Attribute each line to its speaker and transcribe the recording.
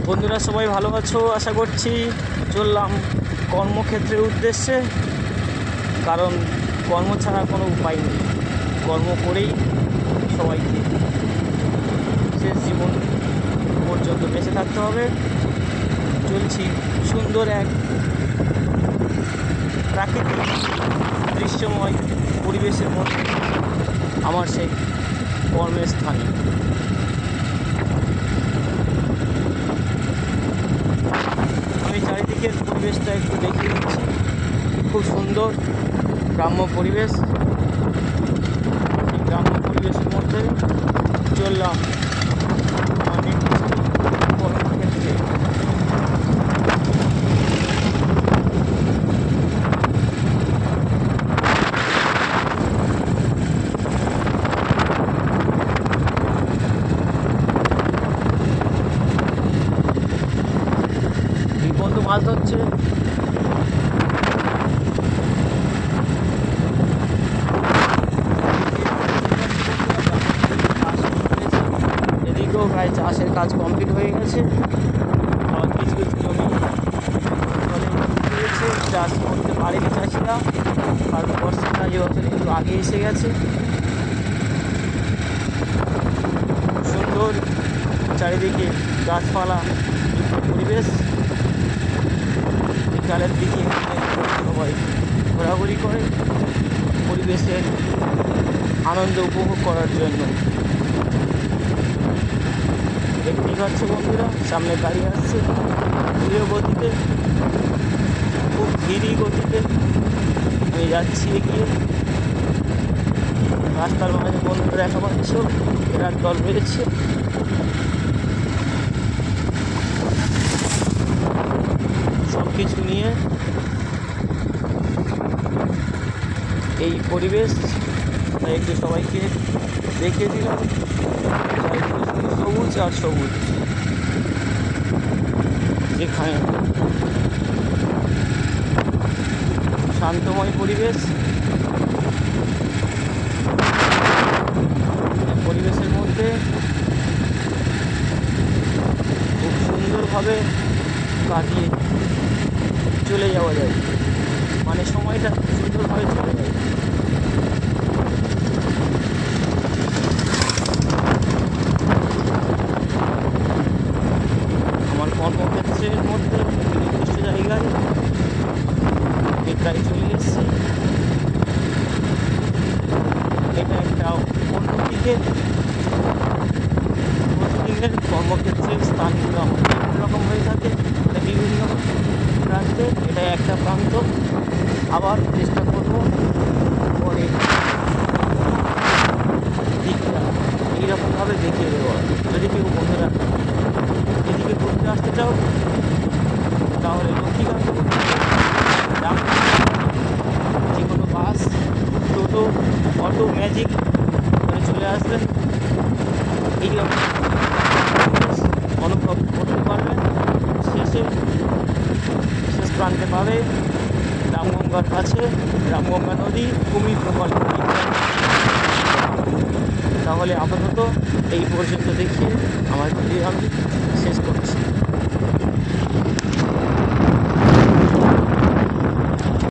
Speaker 1: বন্ধুরা সবাই ভালো আছো আশা করছি। চললাম কর্মক্ষেত্রের উদ্দেশ্যে, কারণ কর্ম ছাড়া কোনো উপায় নেই। কর্ম করেই সবাইকে শেষ জীবন পর্যন্ত বেঁচে থাকতে হবে। চলছি সুন্দর এক প্রাকৃতিক দৃশ্যময় পরিবেশের মধ্যে আমার সেই কর্মের স্থানে। আমি চারিদিকের পরিবেশটা একটু দেখিয়ে দিচ্ছি। খুব সুন্দর গ্রাম্য পরিবেশ। এই গ্রাম্য পরিবেশের মধ্যে চললাম আমার নির্দিষ্ট কর্মক্ষেত্রে। বন্ধু মাছ ধরছে। এদিকেও প্রায় চাষের কাজ কমপ্লিট হয়ে গেছে। আবার কিছু কিছু জমি রয়েছে, চাষ করতে পারেনি চাষিরা, কারণ বর্ষাটা যে বছর একটু আগে এসে গেছে। সুন্দর চারিদিকে গাছপালা পরিবেশ। বিকালের দিকে সবাই ঘোরাঘুরি করে পরিবেশের আনন্দ উপভোগ করার জন্য। দেখতেই পাচ্ছ বন্ধুরা, সামনে গাড়ি আসছে ধীর গতিতে, খুব ধীরই গতিতে আমি যাচ্ছি এগিয়ে। রাস্তার মাঝে বন্ধুরা দেখা পাচ্ছ এরা দল বেড়েছে। সব কিছু নিয়ে এই পরিবেশ তাই একটু সবাইকে দেখিয়ে দিলাম। সবুজ আর সবুজ, এখানে শান্তময় পরিবেশ। পরিবেশের মধ্যে খুব সুন্দরভাবে কাটিয়ে চলে যাওয়া যায়, মানে সময়টা সুন্দরভাবে চলে যায়। আমার কর্মক্ষেত্রের মধ্যে নির্দিষ্ট জায়গায় প্রায় চলে এসেছি। এটা একটা অন্যদিকে প্রতিদিনের কর্মক্ষেত্রের স্থানগুলো আমার বিভিন্ন রকম হয়ে থাকে, বিভিন্ন প্রান্তে। এটা একটা প্রান্ত, আবার চেষ্টা করব পরে দিকটা এইরকমভাবে দেখিয়ে দেবো। যদি কেউ বন্ধুরা এদিকে ঘুরতে আসতে চাও তাহলে লক্ষ্মীকান্ত যে কোনো বাস, টোটো, অটো, ম্যাজিক করে চলে আসবেন। এইরকম অনুভব করতে পারবেন। শেষ প্রান্তে পাবে রামগঙ্গার কাছে রামগঙ্গা নদী, কুমির প্রকল্প। তাহলে আপাতত এই পর্যন্ত দেখিয়ে আমার ভিডিও আমি শেষ করছি।